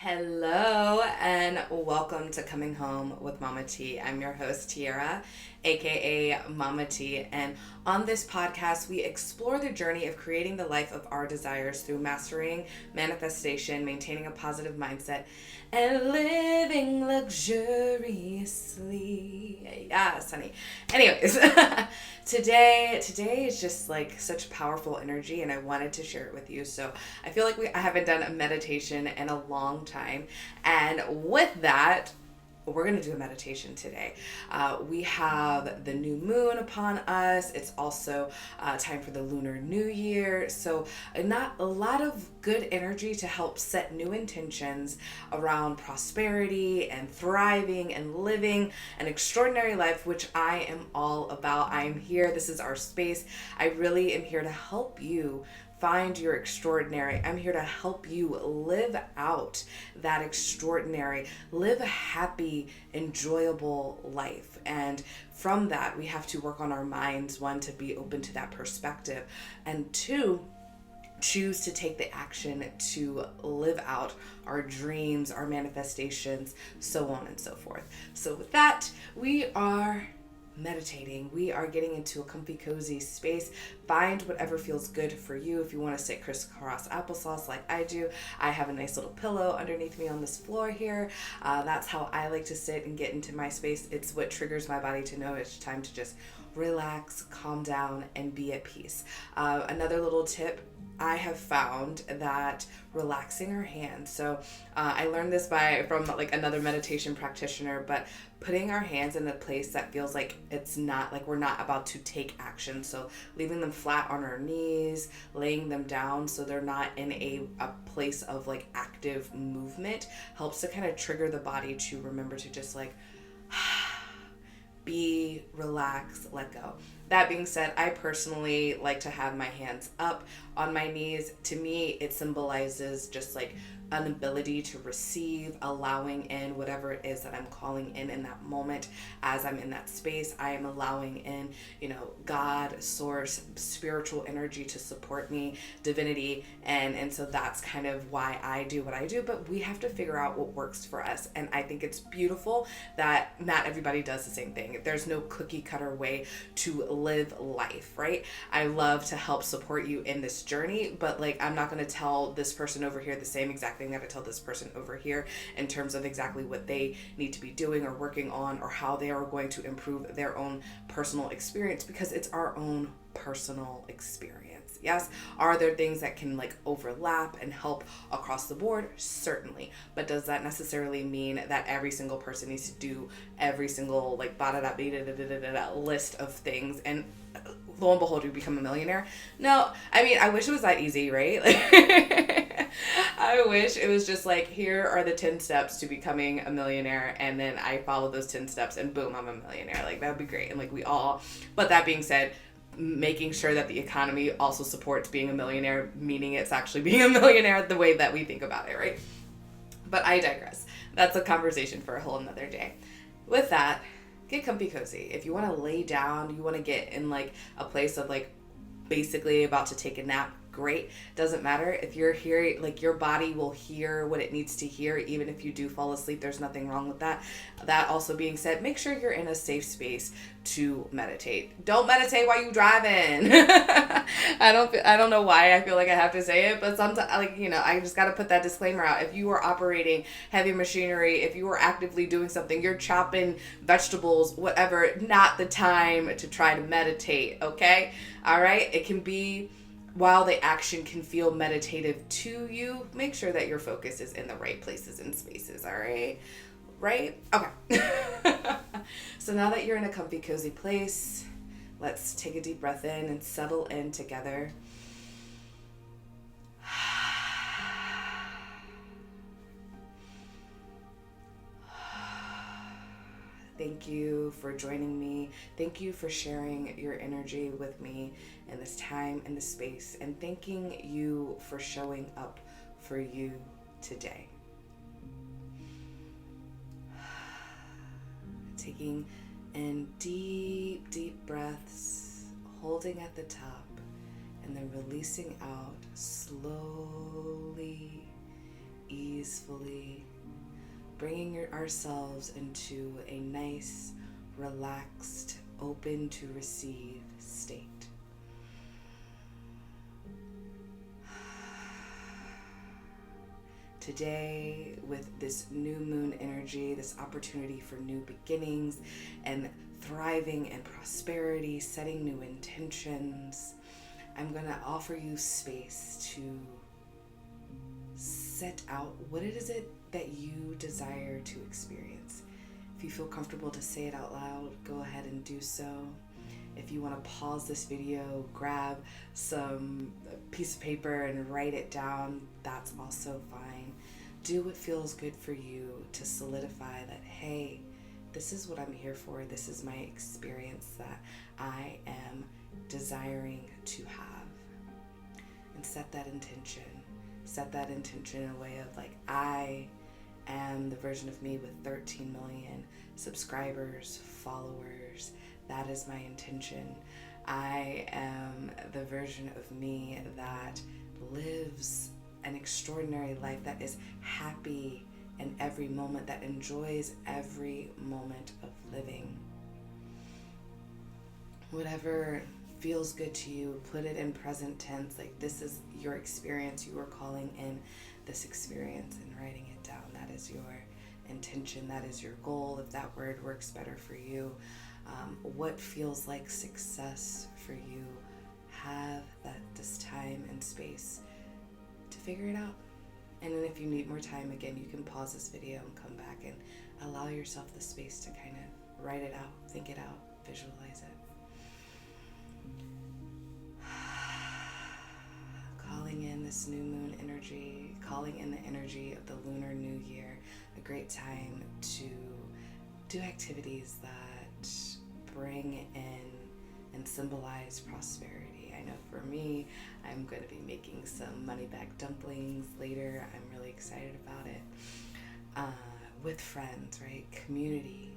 Hello and welcome to Coming Home with Mama T. I'm your host, Tiara, aka Mama T, and on this podcast, we explore the journey of creating the life of our desires through mastering manifestation, maintaining a positive mindset, and living luxuriously. Yes, honey. Anyways, today is just like such powerful energy, and I wanted to share it with you. So I feel like I haven't done a meditation in a long time, and with that, we're going to do a meditation today. We have the new moon upon us. It's also time for the Lunar New Year. So not a lot of good energy to help set new intentions around prosperity and thriving and living an extraordinary life, which I am all about. I am here. This is our space. I really am here to help you find your extraordinary. I'm here to help you live out that extraordinary, live a happy, enjoyable life. And from that, we have to work on our minds, one, to be open to that perspective, and two, choose to take the action to live out our dreams, our manifestations, so on and so forth. So with that, we are meditating. We are getting into a comfy, cozy space. Find whatever feels good for you. If you want to sit crisscross applesauce like I do, I have a nice little pillow underneath me on this floor here. That's how I like to sit and get into my space. It's what triggers my body to know it's time to just relax, calm down, and be at peace. Another little tip, I have found that relaxing our hands. So I learned this from like another meditation practitioner, but putting our hands in a place that feels like it's not like we're not about to take action. So leaving them flat on our knees, laying them down so they're not in a place of like active movement helps to kind of trigger the body to remember to just like be, relax, let go. That being said, I personally like to have my hands up on my knees. To me, it symbolizes just like an ability to receive, allowing in whatever it is that I'm calling in that moment. As I'm in that space, I am allowing in, God, source, spiritual energy to support me, divinity, and so that's kind of why I do what I do. But we have to figure out what works for us, and I think it's beautiful that not everybody does the same thing. There's no cookie cutter way to live life, right? I love to help support you in this journey, but like I'm not going to tell this person over here the same exact thing that I tell this person over here in terms of exactly what they need to be doing or working on or how they are going to improve their own personal experience, because it's our own personal experience. Yes, are there things that can like overlap and help across the board? Certainly. But does that necessarily mean that every single person needs to do every single like list of things and lo and behold, you become a millionaire? No, I mean, I wish it was that easy, right? Like, I wish it was just like, here are the 10 steps to becoming a millionaire, and then I follow those 10 steps, and boom, I'm a millionaire. Like, that would be great. And like, but that being said, making sure that the economy also supports being a millionaire, meaning it's actually being a millionaire the way that we think about it, right? But I digress. That's a conversation for a whole another day. With that, get comfy cozy. If you want to lay down, you want to get in like a place of like basically about to take a nap, great. Doesn't matter if you're here, like your body will hear what it needs to hear. Even if you do fall asleep, there's nothing wrong with that. That also being said, make sure you're in a safe space to meditate. Don't meditate while you driving. I don't know why I feel like I have to say it, but sometimes I just got to put that disclaimer out. If you are operating heavy machinery, if you are actively doing something, you're chopping vegetables, whatever, not the time to try to meditate, okay? All right? It can be, while the action can feel meditative to you, make sure that your focus is in the right places and spaces, all right? Right? Okay. So now that you're in a comfy, cozy place, let's take a deep breath in and settle in together. Thank you for joining me. Thank you for sharing your energy with me in this time, in this space, and thanking you for showing up for you today. Taking in deep, deep breaths, holding at the top, and then releasing out slowly, easefully, bringing ourselves into a nice, relaxed, open to receive state. Today, with this new moon energy, this opportunity for new beginnings and thriving and prosperity, setting new intentions, I'm going to offer you space to set out what it is that you desire to experience. If you feel comfortable to say it out loud, go ahead and do so. If you want to pause this video, grab some piece of paper and write it down, that's also fine. Do what feels good for you to solidify that, hey, this is what I'm here for. This is my experience that I am desiring to have. And set that intention. Set that intention in a way of like, I am the version of me with 13 million subscribers, followers. That is my intention. I am the version of me that lives an extraordinary life, that is happy in every moment, that enjoys every moment of living. Whatever feels good to you, put it in present tense, like this is your experience, you are calling in this experience and writing it down. That is your intention, that is your goal, if that word works better for you. What feels like success for you? Have this time and space to figure it out. And then if you need more time, again, you can pause this video and come back and allow yourself the space to kind of write it out, think it out, visualize it. Calling in this new moon energy, calling in the energy of the Lunar New Year, a great time to do activities that bring in and symbolize prosperity. I know for me, I'm going to be making some money back dumplings later. I'm really excited about it. With friends, right? Community.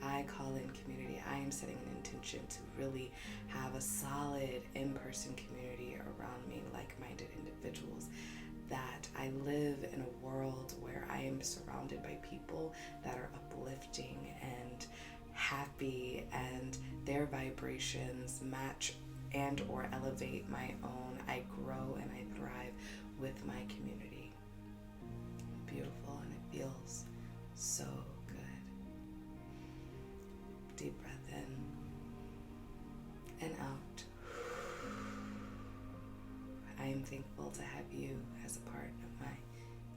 I call in community. I am setting an intention to really have a solid in-person community around me, like-minded individuals, that I live in a world where I am surrounded by people that are uplifting and happy, and their vibrations match and or elevate my own. I grow and I thrive with my community. Beautiful, and it feels so good. Deep breath in and out. I am thankful to have you as a part of my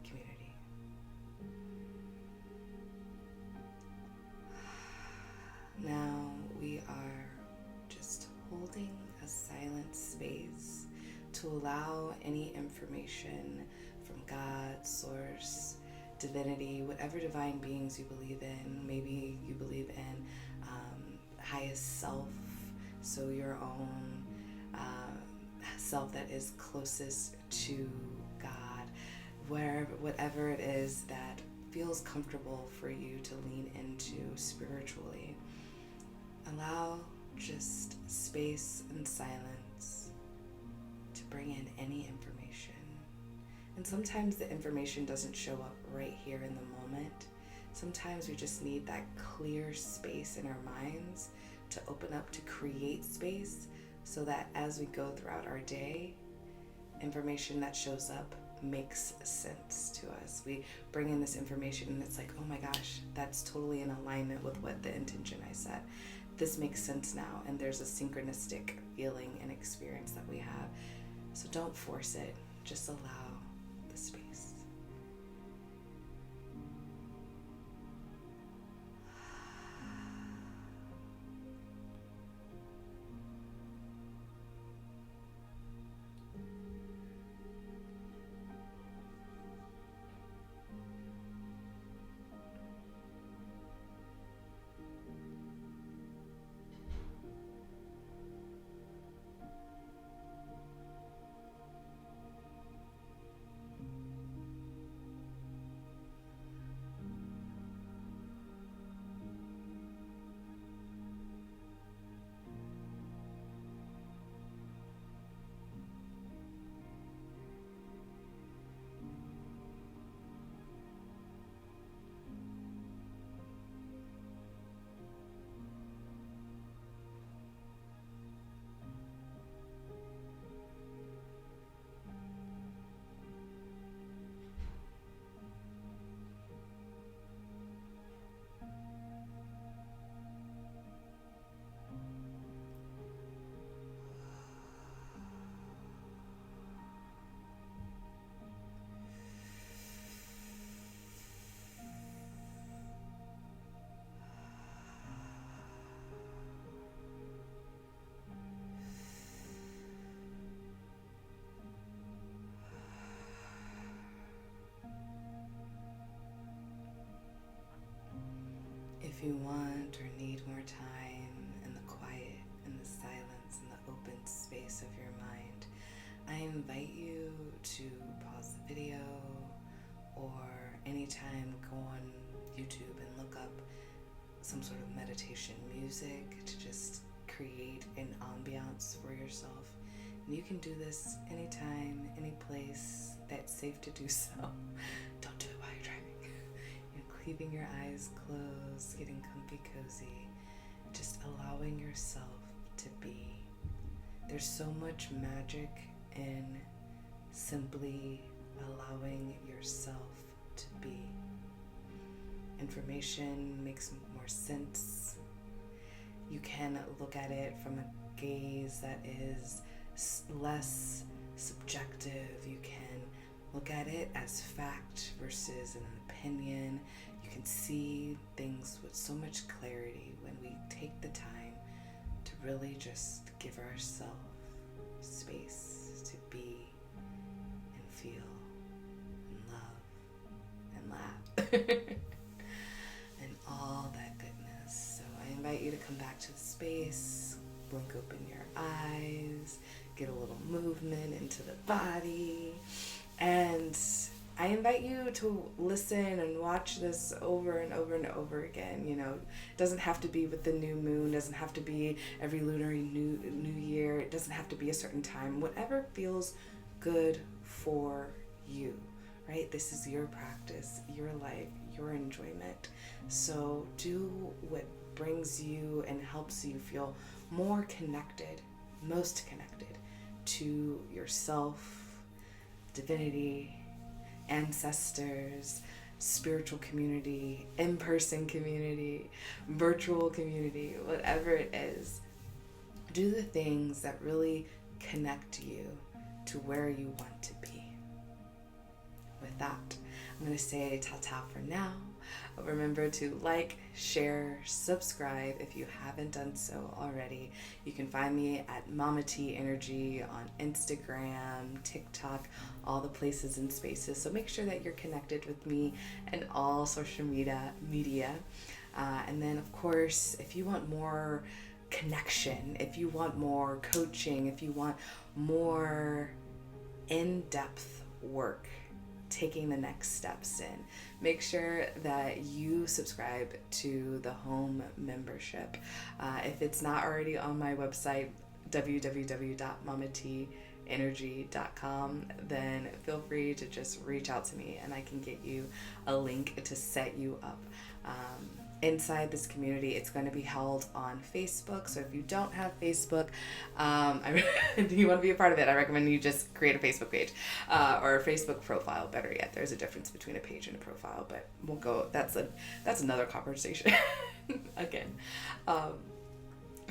community. Now we are just holding a silent space to allow any information from God, Source, Divinity, whatever divine beings you believe in. Maybe you believe in highest self, so your own self that is closest to God, whatever it is that feels comfortable for you to lean into spiritually. Allow just space and silence to bring in any information. And sometimes the information doesn't show up right here in the moment. Sometimes we just need that clear space in our minds to open up, to create space, so that as we go throughout our day, information that shows up makes sense to us. We bring in this information and it's like, oh my gosh, that's totally in alignment with what the intention I set. This makes sense now, and there's a synchronistic feeling and experience that we have. So don't force it, just allow the space. if you want or need more time in the quiet, in the silence, in the open space of your mind, I invite you to pause the video, or anytime go on YouTube and look up some sort of meditation music to just create an ambiance for yourself. And you can do this anytime, any place that's safe to do so. Don't do it while you're driving. Keeping your eyes closed, getting comfy, cozy, just allowing yourself to be. There's so much magic in simply allowing yourself to be. Information makes more sense. You can look at it from a gaze that is less subjective. You can look at it as fact versus an opinion. You can see things with so much clarity when we take the time to really just give ourselves space to be and feel and love and laugh and all that goodness. So I invite you to come back to the space, blink open your eyes, get a little movement into the body, and I invite you to listen and watch this over and over and over again. You know, it doesn't have to be with the new moon, doesn't have to be every lunar new year, it doesn't have to be a certain time. Whatever feels good for you, right? This is your practice, your life, your enjoyment. So do what brings you and helps you feel more connected, most connected to yourself, divinity, ancestors, spiritual community, in-person community, virtual community, whatever it is. Do the things that really connect you to where you want to be. With that, I'm going to say ta-ta for now. Remember to like, share, subscribe if you haven't done so already. You can find me at Mama T Energy on Instagram, TikTok, all the places and spaces. So make sure that you're connected with me and all social media. And then, of course, if you want more connection, if you want more coaching, if you want more in-depth work, taking the next steps in, make sure that you subscribe to the home membership. If it's not already on my website, www.mamatenergy.com, then feel free to just reach out to me and I can get you a link to set you up. Inside this community, it's going to be held on Facebook. So if you don't have Facebook, you want to be a part of it, I recommend you just create a Facebook page or a Facebook profile. Better yet, there's a difference between a page and a profile, but we'll go. That's another conversation. Again. I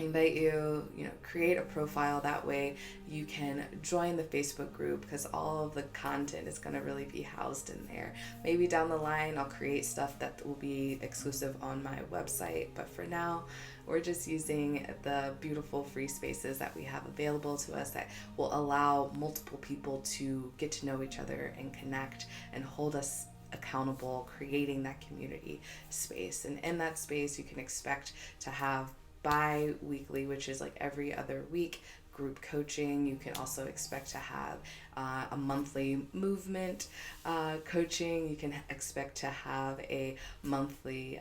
invite you, create a profile. That way you can join the Facebook group because all of the content is going to really be housed in there. Maybe down the line I'll create stuff that will be exclusive on my website, but for now we're just using the beautiful free spaces that we have available to us that will allow multiple people to get to know each other and connect and hold us accountable, creating that community space. And in that space you can expect to have bi-weekly, which is like every other week, group coaching. You can also expect to have a monthly movement coaching. You can expect to have a monthly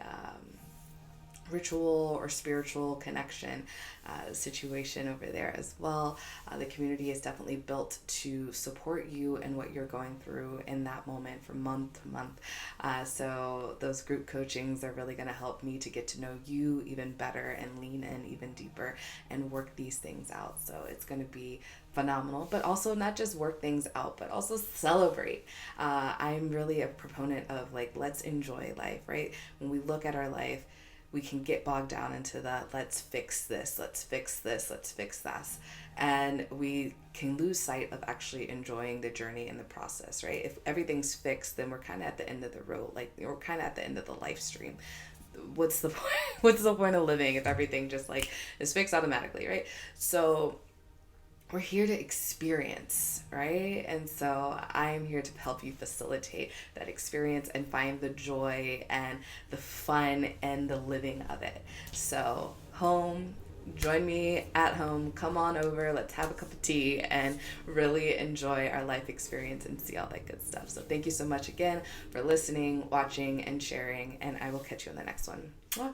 ritual or spiritual connection situation over there as well. The community is definitely built to support you and what you're going through in that moment from month to month. So those group coachings are really going to help me to get to know you even better and lean in even deeper and work these things out. So it's going to be phenomenal, but also not just work things out, but also celebrate. I'm really a proponent of let's enjoy life, right? When we look at our life, we can get bogged down into the let's fix this, let's fix this, let's fix that. And we can lose sight of actually enjoying the journey and the process, right? If everything's fixed, then we're kind of at the end of the road, we're kind of at the end of the life stream. What's the point? What's the point of living if everything just is fixed automatically, right? So we're here to experience, right? And so I'm here to help you facilitate that experience and find the joy and the fun and the living of it. So, home, join me at home. Come on over. Let's have a cup of tea and really enjoy our life experience and see all that good stuff. So, thank you so much again for listening, watching, and sharing. And I will catch you in the next one. Mwah.